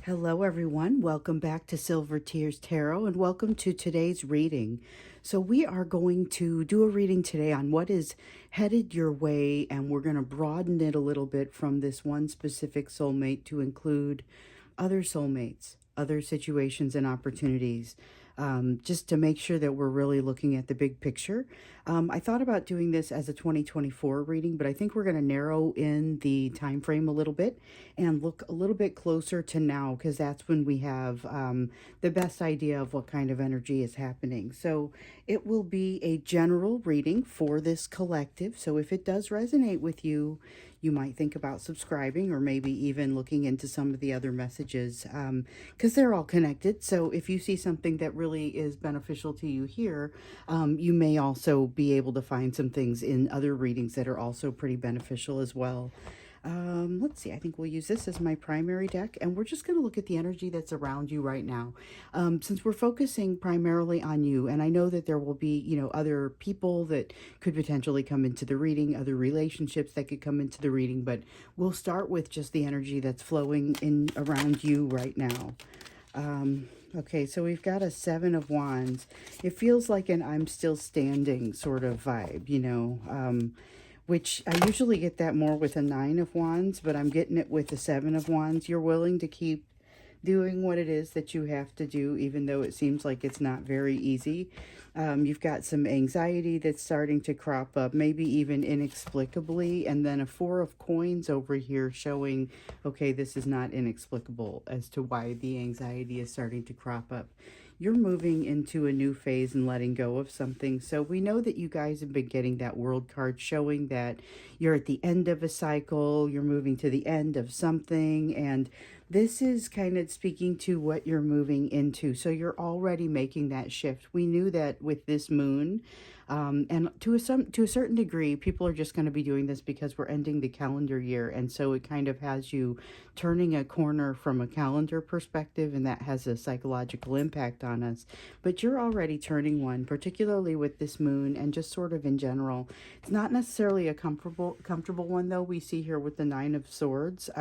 Hello, everyone. Welcome back to Silver Tears Tarot and welcome to today's reading. So, we are going to do a reading today on what is headed your way, and we're going to broaden it a little bit from this one specific soulmate to include other soulmates, other situations and opportunities. Just to make sure that we're really looking at the big picture. I thought about doing this as a 2024 reading, but I think we're going to narrow in the time frame a little bit and look a little bit closer to now, because that's when we have the best idea of what kind of energy is happening. So it will be a general reading for this collective. So if it does resonate with you, you might think about subscribing or maybe even looking into some of the other messages, because they're all connected. So if you see something that really is beneficial to you here, you may also be able to find some things in other readings that are also pretty beneficial as well. Let's see, I think we'll use this as my primary deck, and we're just going to look at the energy that's around you right now. Since we're focusing primarily on you, and I know that there will be, other people that could potentially come into the reading, other relationships that could come into the reading, but we'll start with just the energy that's flowing in around you right now. Okay, so we've got a Seven of Wands. It feels like an I'm still standing sort of vibe, which I usually get that more with a Nine of Wands, but I'm getting it with the Seven of Wands. You're willing to keep doing what it is that you have to do, even though it seems like it's not very easy. You've got some anxiety that's starting to crop up, maybe even inexplicably, and then a Four of Coins over here showing, okay, this is not inexplicable as to why the anxiety is starting to crop up. You're moving into a new phase and letting go of something. So we know that you guys have been getting that World card showing that you're at the end of a cycle, you're moving to the end of something, and this is kind of speaking to what you're moving into. So you're already making that shift. We knew that with this moon, and to a certain degree, people are just going to be doing this because we're ending the calendar year. And so it kind of has you turning a corner from a calendar perspective, and that has a psychological impact on us. But you're already turning one, particularly with this moon and just sort of in general. It's not necessarily a comfortable one, though. We see here with the Nine of Swords.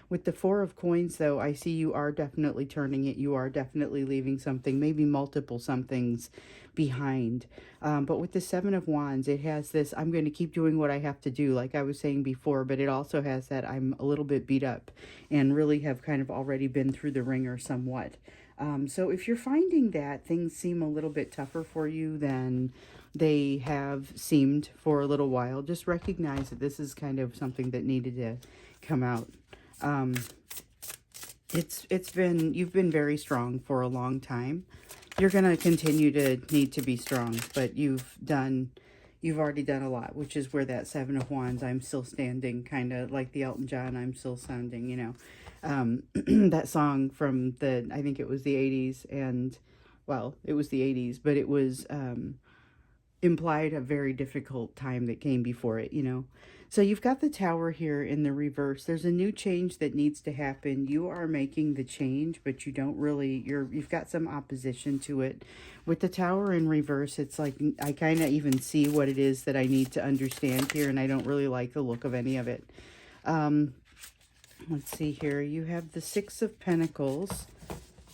With the Four of Coins, though, I see you are definitely turning it. You are definitely leaving something, maybe multiple somethings behind. But with the Seven of Wands, it has this, I'm going to keep doing what I have to do, like I was saying before, but it also has that I'm a little bit beat up and really have kind of already been through the ringer somewhat. So if you're finding that things seem a little bit tougher for you than they have seemed for a little while, just recognize that this is kind of something that needed to come out. You've been very strong for a long time. You're going to continue to need to be strong, but you've already done a lot, which is where that Seven of Wands, I'm still standing, kind of like the Elton John, I'm still sounding, that song from I think it was the 80s, and, well, it was the 80s, but it was, implied a very difficult time that came before it, So you've got the Tower here in the reverse. There's a new change that needs to happen. You are making the change, but you don't really, you've got some opposition to it. With the Tower in reverse, it's like I kind of even see what it is that I need to understand here, and I don't really like the look of any of it. Let's see here. You have the Six of Pentacles,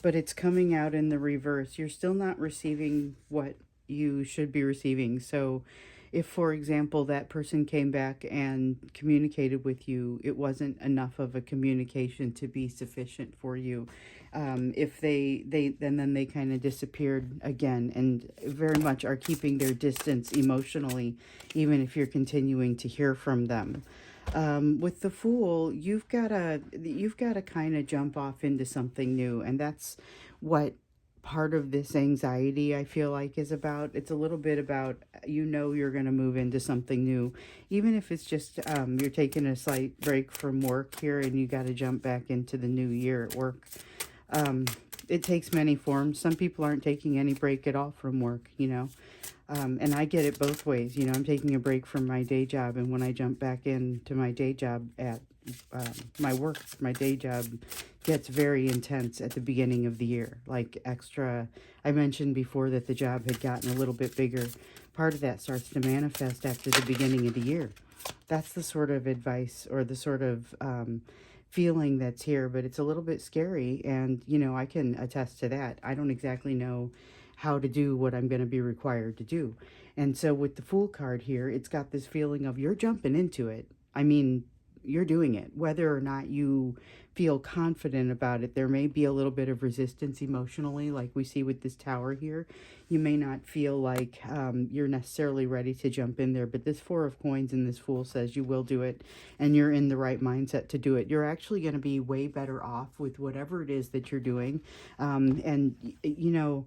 but it's coming out in the reverse. You're still not receiving what you should be receiving. So if, for example, that person came back and communicated with you, it wasn't enough of a communication to be sufficient for you. If then they kind of disappeared again and very much are keeping their distance emotionally, even if you're continuing to hear from them. With the Fool, you've got to kind of jump off into something new, and that's what part of this anxiety, I feel like, is about. It's a little bit about, you're going to move into something new, even if it's just you're taking a slight break from work here and you got to jump back into the new year at work. It takes many forms. Some people aren't taking any break at all from work, and I get it both ways. I'm taking a break from my day job, and when I jump back into my day job at my day job gets very intense at the beginning of the year, like extra. I mentioned before that the job had gotten a little bit bigger. Part of that starts to manifest after the beginning of the year. That's the sort of advice or the sort of feeling that's here, but it's a little bit scary. And, you know, I can attest to that. I don't exactly know how to do what I'm going to be required to do. And so with the Fool card here, it's got this feeling of you're jumping into it. I mean, you're doing it. Whether or not you feel confident about it, there may be a little bit of resistance emotionally, like we see with this Tower here. You may not feel like you're necessarily ready to jump in there, but this Four of Coins and this Fool says you will do it, and you're in the right mindset to do it. You're actually going to be way better off with whatever it is that you're doing. And, you know,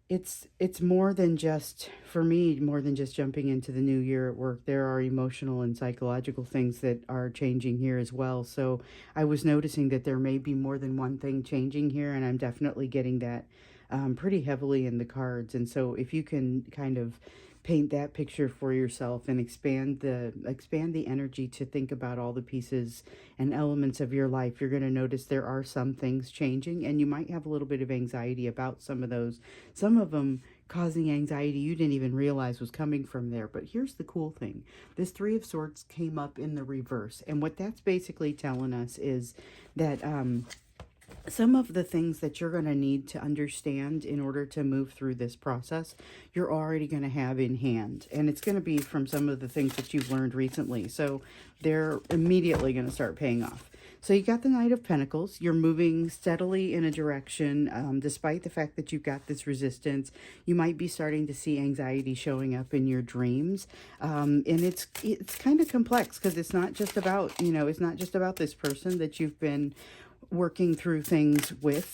it's more than just, for me, more than just jumping into the new year at work. There are emotional and psychological things that are changing here as well. So I was noticing that there may be more than one thing changing here, and I'm definitely getting that pretty heavily in the cards. And so if you can kind of paint that picture for yourself and expand the energy to think about all the pieces and elements of your life, you're going to notice there are some things changing, and you might have a little bit of anxiety about some of those, some of them causing anxiety you didn't even realize was coming from there. But here's the cool thing. This Three of Swords came up in the reverse, and what that's basically telling us is that some of the things that you're going to need to understand in order to move through this process, you're already going to have in hand. And it's going to be from some of the things that you've learned recently. So they're immediately going to start paying off. So you got the Knight of Pentacles. You're moving steadily in a direction, despite the fact that you've got this resistance. You might be starting to see anxiety showing up in your dreams. And it's kind of complex, because it's not just about, you know, it's not just about this person that you've been working through things with,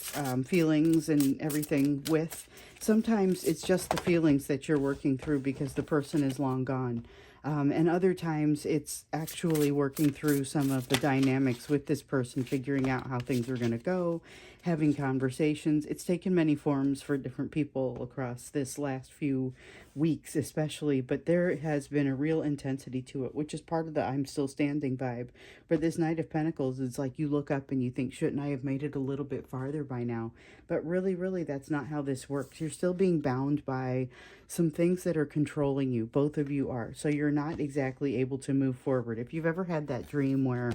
feelings and everything with. Sometimes it's just the feelings that you're working through because the person is long gone. And other times it's actually working through some of the dynamics with this person, figuring out how things are going to go, having conversations. It's taken many forms for different people across this last few weeks especially, but there has been a real intensity to it, which is part of the I'm still standing vibe. For this Knight of Pentacles, it's like you look up and you think, shouldn't I have made it a little bit farther by now? But really, that's not how this works. You're still being bound by some things that are controlling you. Both of you are. So you're not exactly able to move forward. If you've ever had that dream where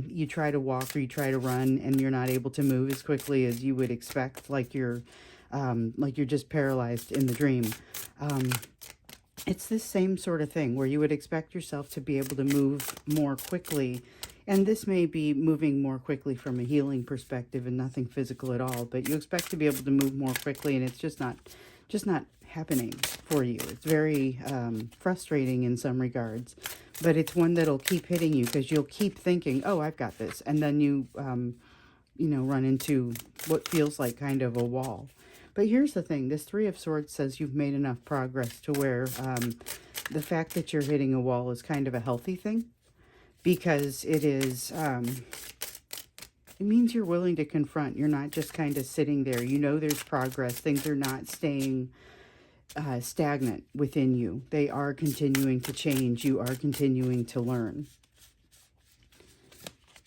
you try to walk or you try to run and you're not able to move as quickly as you would expect, like you're just paralyzed in the dream. It's this same sort of thing where you would expect yourself to be able to move more quickly. And this may be moving more quickly from a healing perspective and nothing physical at all, but you expect to be able to move more quickly, and it's just not happening for you. It's very frustrating in some regards, but it's one that'll keep hitting you because you'll keep thinking, oh, I've got this. And then you, you know, run into what feels like kind of a wall. But here's the thing. This Three of Swords says you've made enough progress to where the fact that you're hitting a wall is kind of a healthy thing, because it is, it means you're willing to confront. You're not just kind of sitting there. You know there's progress. Things are not staying stagnant within you. They are continuing to change. You are continuing to learn.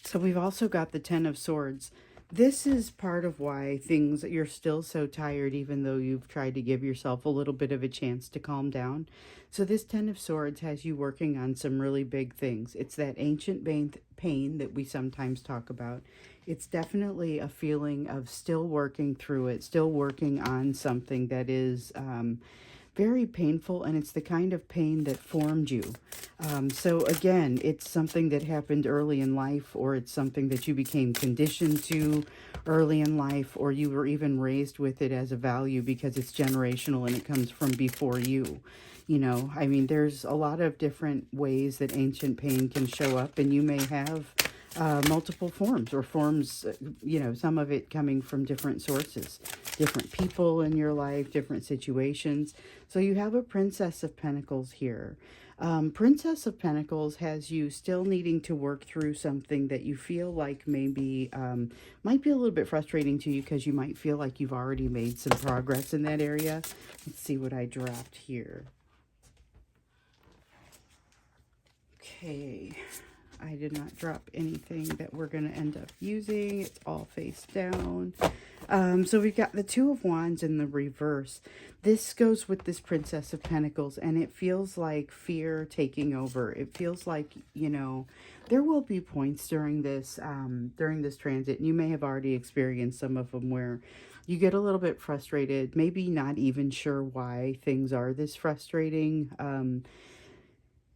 So we've also got the Ten of Swords. This is part of why you're still so tired, even though you've tried to give yourself a little bit of a chance to calm down. So this Ten of Swords has you working on some really big things. It's that ancient pain that we sometimes talk about. It's definitely a feeling of still working through it, still working on something that is very painful, and it's the kind of pain that formed you. So again, it's something that happened early in life, or it's something that you became conditioned to early in life, or you were even raised with it as a value because it's generational and it comes from before you. You know, I mean, there's a lot of different ways that ancient pain can show up, and you may have multiple forms, or forms, you know, some of it coming from different sources, different people in your life, different situations. So you have a Princess of Pentacles here. Princess of Pentacles has you still needing to work through something that you feel like maybe might be a little bit frustrating to you, because you might feel like you've already made some progress in that area. Let's see what I dropped here. Okay. I did not drop anything that we're going to end up using. It's all face down. So we've got the Two of Wands in the reverse. This goes with this Princess of Pentacles, and it feels like fear taking over. It feels like, you know, There will be points during this transit, and you may have already experienced some of them, where you get a little bit frustrated, maybe not even sure why things are this frustrating.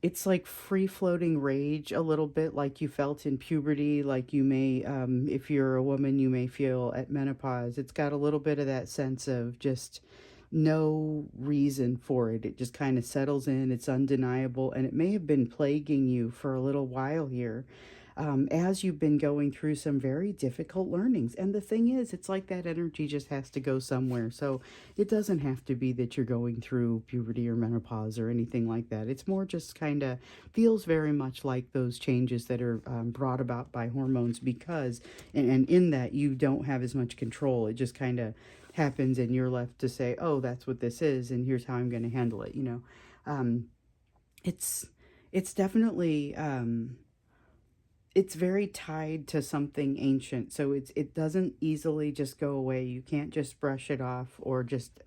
It's like free floating rage, a little bit like you felt in puberty, like you may, if you're a woman, you may feel at menopause. It's got a little bit of that sense of just no reason for it. It just kind of settles in, it's undeniable, and it may have been plaguing you for a little while here. As you've been going through some very difficult learnings. And the thing is, it's like that energy just has to go somewhere. So it doesn't have to be that you're going through puberty or menopause or anything like that. It's more just kind of feels very much like those changes that are brought about by hormones, because, and in that, you don't have as much control. It just kind of happens, and you're left to say, oh, that's what this is, and here's how I'm going to handle it, you know. Um, it's, it's definitely, it's very tied to something ancient, so it doesn't easily just go away. You can't just brush it off or just,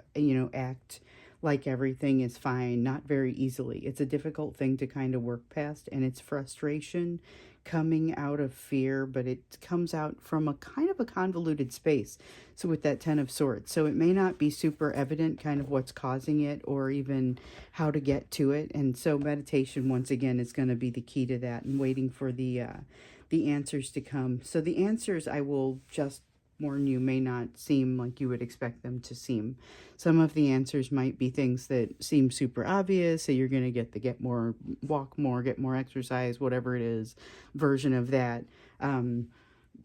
act like everything is fine. Not very easily. It's a difficult thing to kind of work past, and it's frustration coming out of fear, but it comes out from a kind of a convoluted space. So with that 10 of swords, so it may not be super evident kind of what's causing it or even how to get to it. And so meditation, once again, is going to be the key to that, and waiting for the answers to come. So the answers, I will just warn you, may not seem like you would expect them to seem. Some of the answers might be things that seem super obvious. So you're going to get more, walk more, get more exercise, whatever it is, version of that.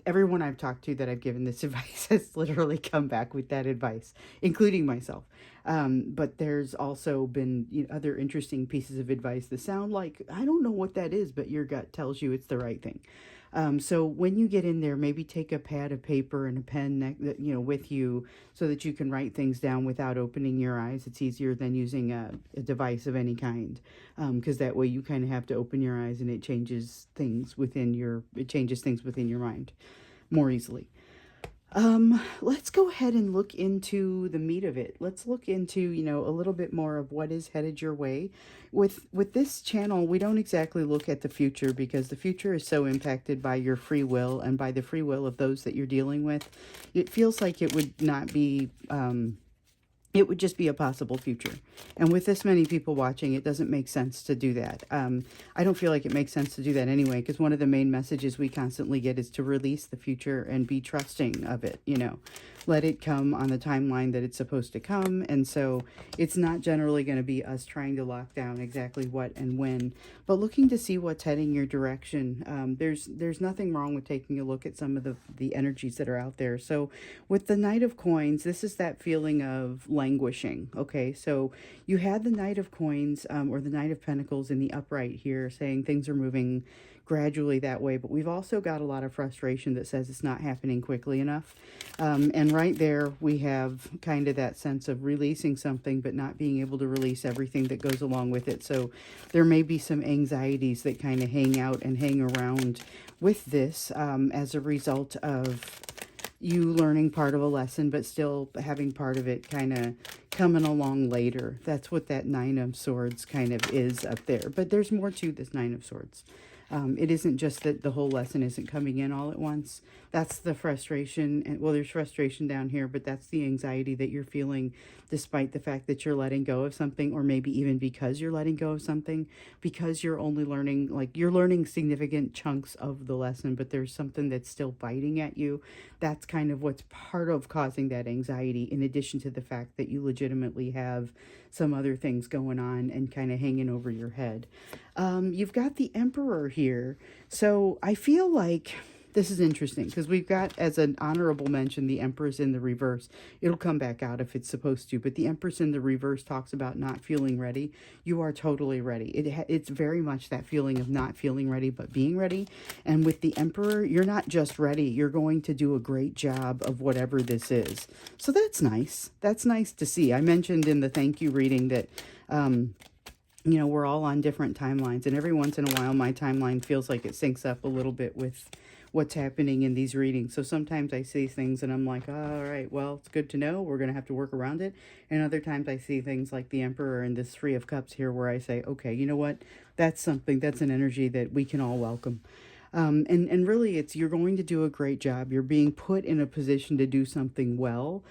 Everyone I've talked to that I've given this advice has literally come back with that advice, including myself. But there's also been, other interesting pieces of advice that sound like, I don't know what that is, but your gut tells you it's the right thing. So when you get in there, maybe take a pad of paper and a pen, with you, so that you can write things down without opening your eyes. It's easier than using a device of any kind, because that way you kind of have to open your eyes, and it changes things within your mind more easily. Let's go ahead and look into the meat of it. Let's look into, a little bit more of what is headed your way. With this channel, we don't exactly look at the future, because the future is so impacted by your free will and by the free will of those that you're dealing with. It feels like it would not be, it would just be a possible future. And with this many people watching, it doesn't make sense to do that. I don't feel like it makes sense to do that anyway, because one of the main messages we constantly get is to release the future and be trusting of it, let it come on the timeline that it's supposed to come. And so it's not generally going to be us trying to lock down exactly what and when, but looking to see what's heading your direction. There's nothing wrong with taking a look at some of the energies that are out there. So with the Knight of Coins, this is that feeling of languishing. Okay, so you had the Knight of Coins, or the Knight of Pentacles in the upright here, saying things are moving gradually that way, but we've also got a lot of frustration that says it's not happening quickly enough. And right there, we have kind of that sense of releasing something, but not being able to release everything that goes along with it. So there may be some anxieties that kind of hang out and hang around with this, as a result of you learning part of a lesson, but still having part of it kind of coming along later. That's what that Nine of Swords kind of is up there. But there's more to this Nine of Swords. It isn't just that the whole lesson isn't coming in all at once. That's the frustration. And well, there's frustration down here, but that's the anxiety that you're feeling despite the fact that you're letting go of something, or maybe even because you're letting go of something, because you're only learning, like you're learning significant chunks of the lesson, but there's something that's still biting at you. That's kind of what's part of causing that anxiety, in addition to the fact that you legitimately have some other things going on and kind of hanging over your head. You've got the Emperor here. So I feel like this is interesting, because we've got, as an honorable mention, the Empress in the reverse. It'll come back out if it's supposed to, but the Empress in the reverse talks about not feeling ready. You are totally ready. It's very much that feeling of not feeling ready, but being ready. And with the Emperor, you're not just ready. You're going to do a great job of whatever this is. So that's nice. That's nice to see. I mentioned in the thank you reading that, we're all on different timelines, and every once in a while my timeline feels like it syncs up a little bit with what's happening in these readings. So sometimes I see things and I'm like, all right, well, it's good to know. We're going to have to work around it. And other times I see things like the Emperor and this Three of Cups here, where I say, okay, you know what? That's something, that's an energy that we can all welcome. And really, you're going to do a great job. You're being put in a position to do something well.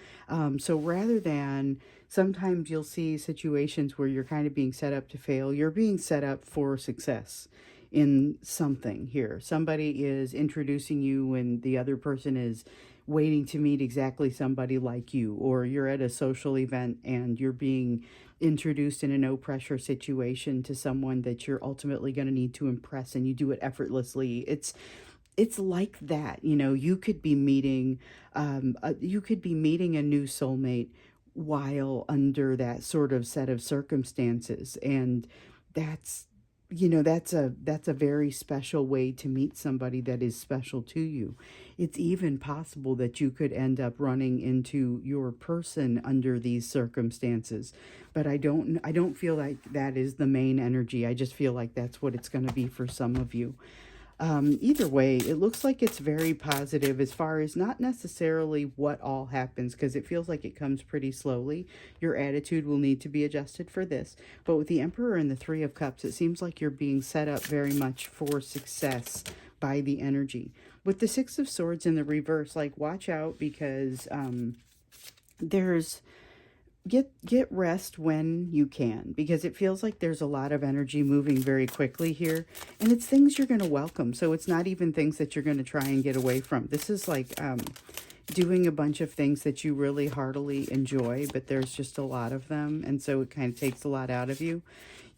So rather than sometimes you'll see situations where you're kind of being set up to fail, you're being set up for success in something here. Somebody is introducing you and the other person is waiting to meet exactly somebody like you, or you're at a social event and you're being introduced in a no pressure situation to someone that you're ultimately going to need to impress, and you do it effortlessly. It's like that. You could be meeting a new soulmate while under that sort of set of circumstances, and that's that's a very special way to meet somebody that is special to you. It's even possible that you could end up running into your person under these circumstances, but I don't feel like that is the main energy. I just feel like that's what it's going to be for some of you. Either way, it looks like it's very positive as far as not necessarily what all happens, because it feels like it comes pretty slowly. Your attitude will need to be adjusted for this. But with the Emperor and the Three of Cups, it seems like you're being set up very much for success by the energy. With the Six of Swords in the reverse, like watch out, because there's get rest when you can, because it feels like there's a lot of energy moving very quickly here, and it's things you're going to welcome. So it's not even things that you're going to try and get away from. This is like doing a bunch of things that you really heartily enjoy, but there's just a lot of them, and so it kind of takes a lot out of you.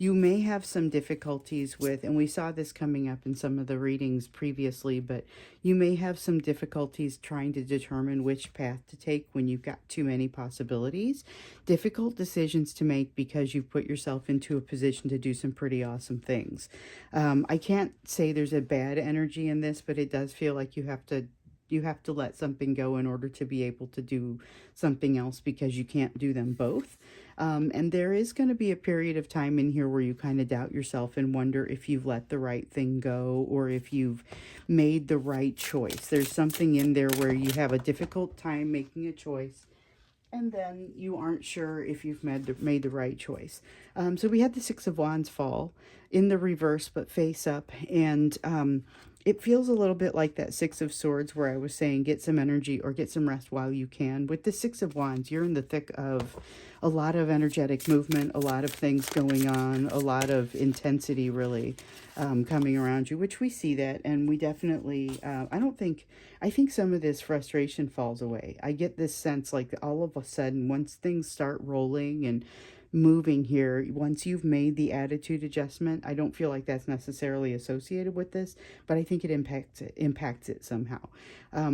You may have some difficulties with, and we saw this coming up in some of the readings previously, but you may have some difficulties trying to determine which path to take when you've got too many possibilities. Difficult decisions to make because you've put yourself into a position to do some pretty awesome things. I can't say there's a bad energy in this, but it does feel like you have to let something go in order to be able to do something else, because you can't do them both. And there is going to be a period of time in here where you kind of doubt yourself and wonder if you've let the right thing go or if you've made the right choice. There's something in there where you have a difficult time making a choice, and then you aren't sure if you've made the right choice. So we had the Six of Wands fall in the reverse, but face up. And it feels a little bit like that Six of Swords where I was saying get some energy or get some rest while you can. With the Six of Wands, you're in the thick of a lot of energetic movement, a lot of things going on, a lot of intensity really coming around you, which we see that. And we definitely, I think some of this frustration falls away. I get this sense like all of a sudden, once things start rolling and moving here, once you've made the attitude adjustment, I don't feel like that's necessarily associated with this, but I think it impacts it somehow,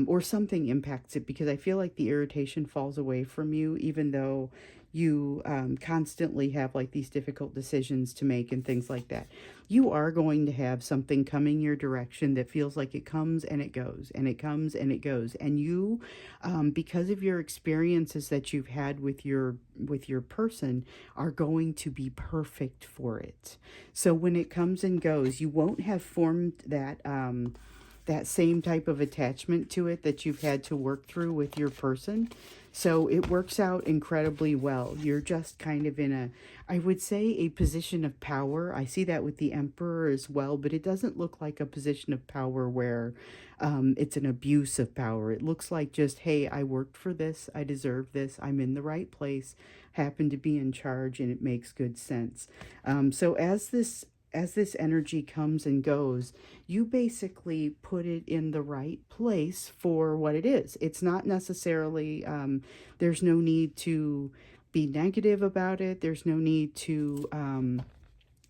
or something impacts it, because I feel like the irritation falls away from you, even though you constantly have like these difficult decisions to make and things like that. You are going to have something coming your direction that feels like it comes and it goes, and it comes and it goes, and you, because of your experiences that you've had with your person, are going to be perfect for it. So when it comes and goes, you won't have formed that same type of attachment to it that you've had to work through with your person. So it works out incredibly well. You're just kind of in I would say, a position of power. I see that with the Emperor as well, but it doesn't look like a position of power where it's an abuse of power. It looks like just, hey, I worked for this, I deserve this, I'm in the right place, happen to be in charge, and it makes good sense. So as this energy comes and goes, you basically put it in the right place for what it is. It's not necessarily, there's no need to be negative about it. There's no need to,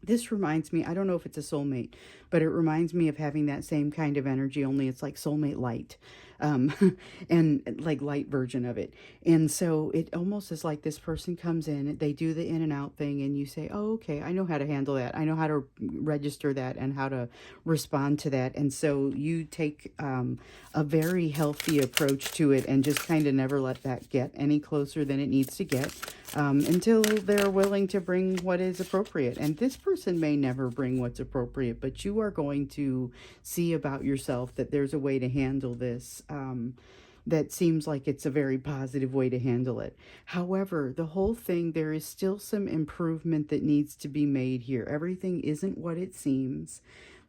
this reminds me, I don't know if it's a soulmate, but it reminds me of having that same kind of energy, only it's like soulmate light, and like light version of it. And so it almost is like this person comes in, they do the in and out thing, and you say, oh, okay, I know how to handle that. I know how to register that and how to respond to that. And so you take a very healthy approach to it and just kind of never let that get any closer than it needs to get, until they're willing to bring what is appropriate. And this person may never bring what's appropriate, but you are going to see about yourself that there's a way to handle this that seems like it's a very positive way to handle it. However, the whole thing, there is still some improvement that needs to be made here. Everything isn't what it seems.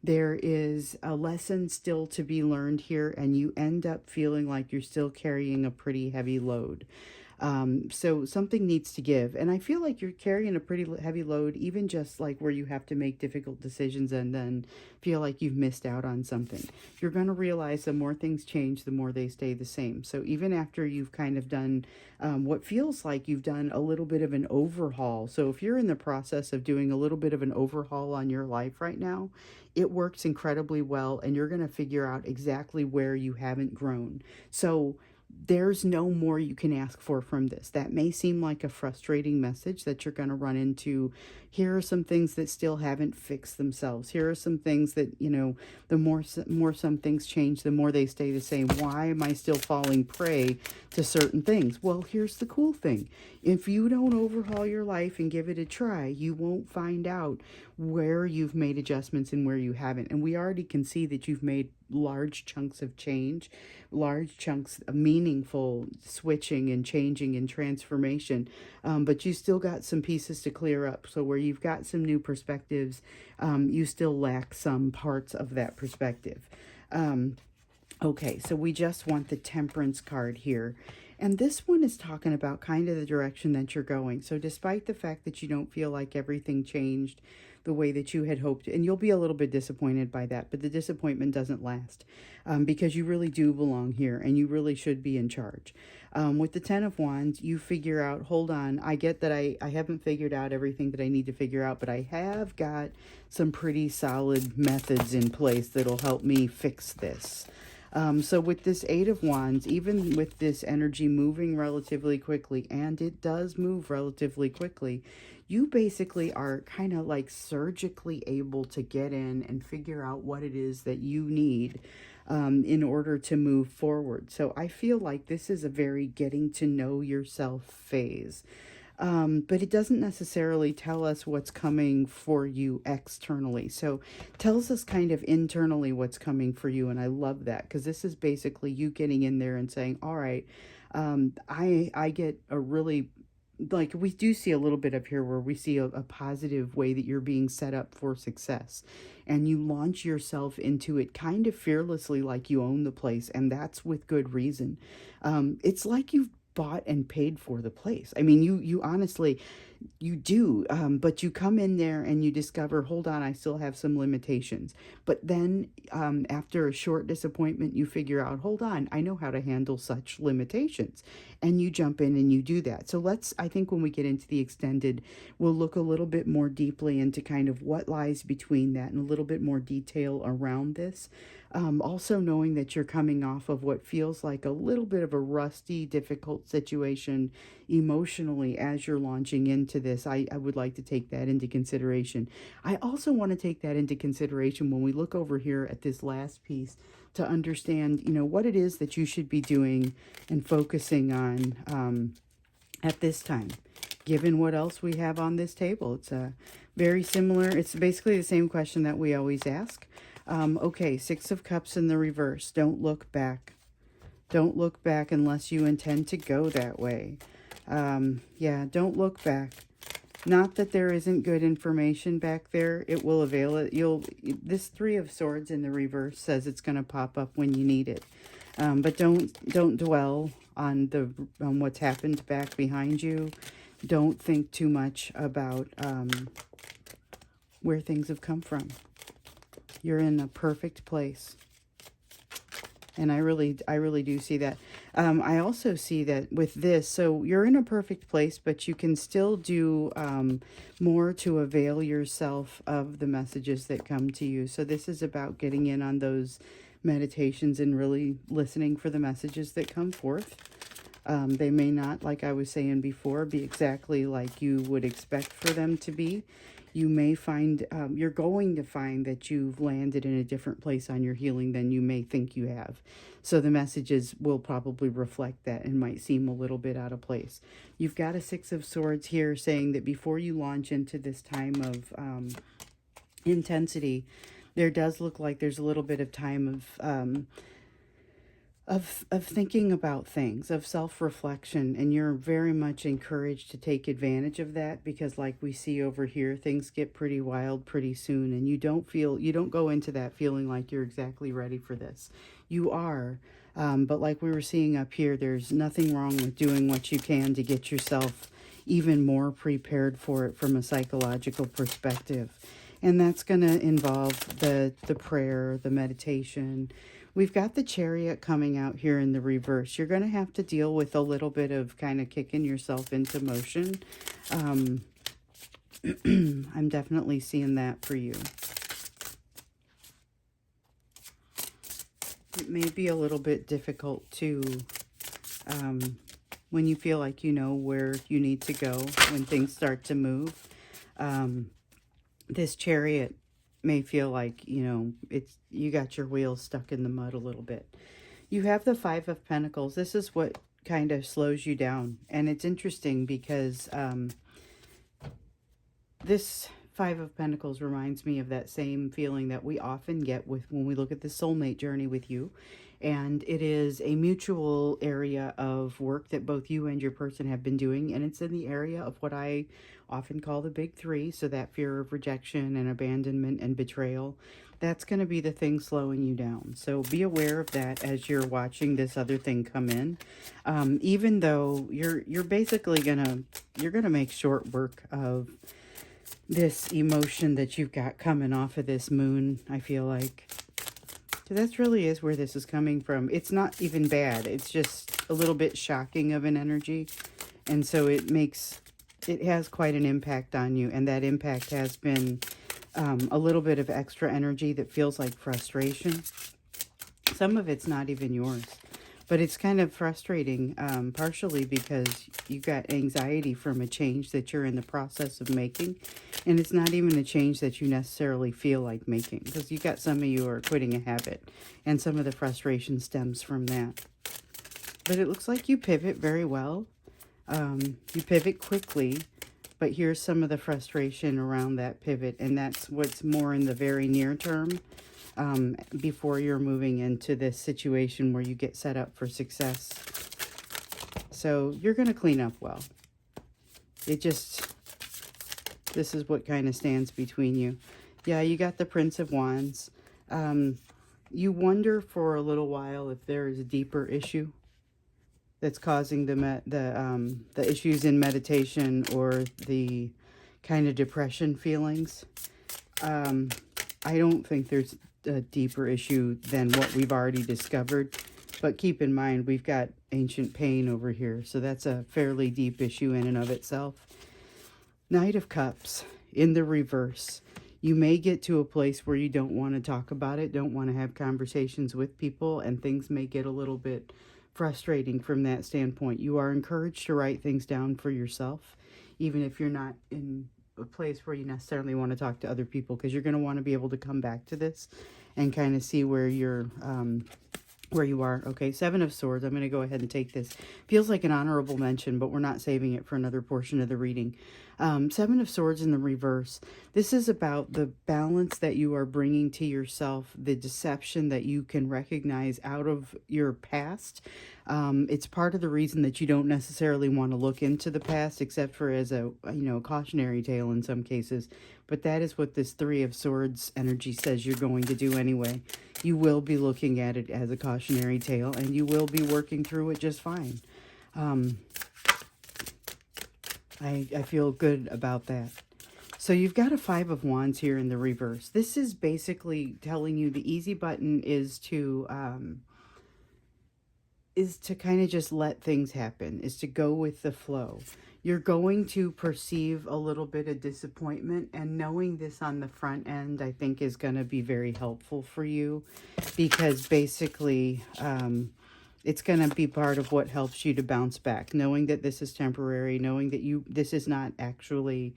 There is a lesson still to be learned here, and you end up feeling like you're still carrying a pretty heavy load. So something needs to give. And I feel like you're carrying a pretty heavy load, even just like where you have to make difficult decisions and then feel like you've missed out on something. You're going to realize the more things change, the more they stay the same. So even after you've kind of done what feels like you've done a little bit of an overhaul. So if you're in the process of doing a little bit of an overhaul on your life right now, it works incredibly well, and you're going to figure out exactly where you haven't grown. So there's no more you can ask for from this. That may seem like a frustrating message that you're going to run into. Here are some things that still haven't fixed themselves. Here are some things that, the more some things change, the more they stay the same. Why am I still falling prey to certain things? Well, here's the cool thing. If you don't overhaul your life and give it a try, you won't find out where you've made adjustments and where you haven't. And we already can see that you've made large chunks of change, large chunks of meaningful switching and changing and transformation. But you still got some pieces to clear up. So where you've got some new perspectives, you still lack some parts of that perspective. Okay, so we just want the Temperance card here. And this one is talking about kind of the direction that you're going. So despite the fact that you don't feel like everything changed the way that you had hoped, and you'll be a little bit disappointed by that, but the disappointment doesn't last, because you really do belong here and you really should be in charge. With the Ten of Wands, you figure out, hold on, I get that I haven't figured out everything that I need to figure out, but I have got some pretty solid methods in place that'll help me fix this. So with this Eight of Wands, even with this energy moving relatively quickly, and it does move relatively quickly, you basically are kind of like surgically able to get in and figure out what it is that you need in order to move forward. So I feel like this is a very getting to know yourself phase. But it doesn't necessarily tell us what's coming for you externally. So it tells us kind of internally what's coming for you. And I love that, because this is basically you getting in there and saying, all right, I get a really, like, we do see a little bit of here where we see a positive way that you're being set up for success, and you launch yourself into it kind of fearlessly, like you own the place. And that's with good reason. It's like you've bought and paid for the place. I mean, you honestly, you do, but you come in there and you discover, hold on, I still have some limitations. But then after a short disappointment, you figure out, hold on, I know how to handle such limitations. And you jump in and you do that. So I think when we get into the extended, we'll look a little bit more deeply into kind of what lies between that and a little bit more detail around this. Also knowing that you're coming off of what feels like a little bit of a rusty, difficult situation emotionally as you're launching into this. I would like to take that into consideration. I also want to take that into consideration when we look over here at this last piece to understand, what it is that you should be doing and focusing on at this time, given what else we have on this table. It's very similar. It's basically the same question that we always ask. Okay, Six of Cups in the reverse. Don't look back. Don't look back unless you intend to go that way. Yeah, don't look back. Not that there isn't good information back there. It will avail it. This Three of Swords in the reverse says it's going to pop up when you need it. But don't dwell on what's happened back behind you. Don't think too much about where things have come from. You're in a perfect place. And I really do see that. I also see that with this, so you're in a perfect place, but you can still do more to avail yourself of the messages that come to you. So this is about getting in on those meditations and really listening for the messages that come forth. They may not, like I was saying before, be exactly like you would expect for them to be. You may find, you're going to find that you've landed in a different place on your healing than you may think you have. So the messages will probably reflect that and might seem a little bit out of place. You've got a Six of Swords here saying that before you launch into this time of intensity, there does look like there's a little bit of time of of thinking about things, of self-reflection, and you're very much encouraged to take advantage of that, because like we see over here, things get pretty wild pretty soon, and you don't go into that feeling like you're exactly ready for this. You are, but like we were seeing up here, there's nothing wrong with doing what you can to get yourself even more prepared for it from a psychological perspective. And that's going to involve the prayer, the meditation. We've got the Chariot coming out here in the reverse. You're going to have to deal with a little bit of kind of kicking yourself into motion. Um, I'm definitely seeing that for you. It may be a little bit difficult to, when you feel like you know where you need to go, when things start to move. This Chariot may feel like, you got your wheels stuck in the mud a little bit. You have the Five of Pentacles. This is what kind of slows you down. And it's interesting because this Five of Pentacles reminds me of that same feeling that we often get with when we look at the soulmate journey with you. And it is a mutual area of work that both you and your person have been doing. And it's in the area of what I often call the big three. So that fear of rejection and abandonment and betrayal. That's going to be the thing slowing you down. So be aware of that as you're watching this other thing come in. Even though you're basically you're gonna make short work of this emotion that you've got coming off of this moon, I feel like. So that really is where this is coming from. It's not even bad. It's just a little bit shocking of an energy. And so it has quite an impact on you. And that impact has been a little bit of extra energy that feels like frustration. Some of it's not even yours. But it's kind of frustrating, partially because you got anxiety from a change that you're in the process of making. And it's not even a change that you necessarily feel like making, because you got some of you are quitting a habit. And some of the frustration stems from that. But it looks like you pivot very well. You pivot quickly. But here's some of the frustration around that pivot. And that's what's more in the very near term. Before you're moving into this situation where you get set up for success. So you're going to clean up well. This is what kind of stands between you. Yeah, you got the Prince of Wands. You wonder for a little while if there is a deeper issue that's causing the issues in meditation or the kind of depression feelings. I don't think there's a deeper issue than what we've already discovered. But keep in mind, we've got ancient pain over here. So that's a fairly deep issue in and of itself. Knight of Cups in the reverse. You may get to a place where you don't want to talk about it, don't want to have conversations with people, and things may get a little bit frustrating from that standpoint. You are encouraged to write things down for yourself, even if you're not in a place where you necessarily want to talk to other people, because you're going to want to be able to come back to this and kind of see where you're where you are. Okay, Seven of Swords. I'm going to go ahead and take this. Feels like an honorable mention, but we're not saving it for another portion of the reading. Seven of Swords in the reverse. This is about the balance that you are bringing to yourself, the deception that you can recognize out of your past. It's part of the reason that you don't necessarily want to look into the past, except for as a cautionary tale in some cases. But that is what this Three of Swords energy says you're going to do anyway. You will be looking at it as a cautionary tale, and you will be working through it just fine. I feel good about that. So you've got a Five of Wands here in the reverse. This is basically telling you the easy button is to kind of just let things happen, is to go with the flow. You're going to perceive a little bit of disappointment, and knowing this on the front end, I think, is going to be very helpful for you, because basically it's going to be part of what helps you to bounce back, knowing that this is temporary, knowing that this is not actually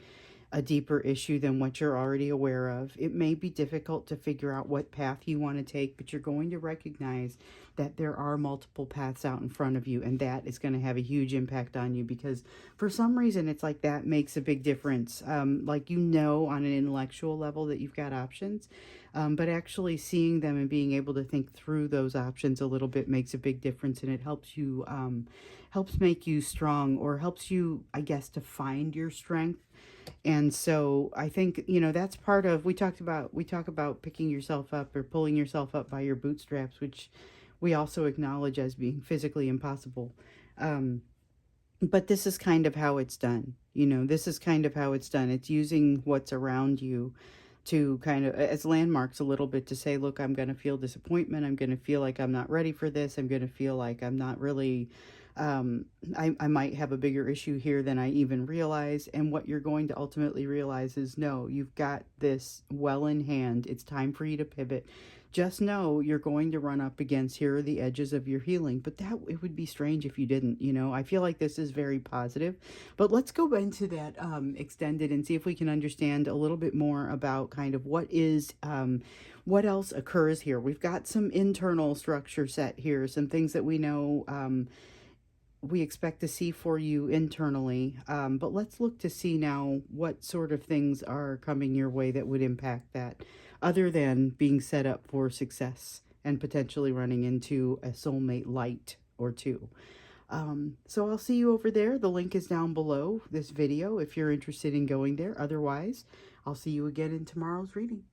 a deeper issue than what you're already aware of. It may be difficult to figure out what path you want to take, but you're going to recognize that there are multiple paths out in front of you, and that is going to have a huge impact on you, because for some reason it's like that makes a big difference. Like, on an intellectual level that you've got options, but actually seeing them and being able to think through those options a little bit makes a big difference, and it helps you, helps make you strong, or helps you, I guess, to find your strength. And so I think, that's part of, we talk about picking yourself up or pulling yourself up by your bootstraps, which we also acknowledge as being physically impossible. Um, but this is kind of how it's done. This is kind of how it's done. It's using what's around you to kind of as landmarks a little bit, to say, look, I'm going to feel disappointment. I'm going to feel like I'm not ready for this. I'm going to feel like I'm not really, um, I might have a bigger issue here than I even realize. And what you're going to ultimately realize is, no, you've got this well in hand. It's time for you to pivot. Just know you're going to run up against, here are the edges of your healing, but that it would be strange if you didn't. I feel like this is very positive, but let's go into that extended and see if we can understand a little bit more about kind of what else occurs here. We've got some internal structure set here, some things that we know, we expect to see for you internally. But let's look to see now what sort of things are coming your way that would impact that, other than being set up for success and potentially running into a soulmate light or two. So I'll see you over there. The link is down below this video if you're interested in going there. Otherwise, I'll see you again in tomorrow's reading.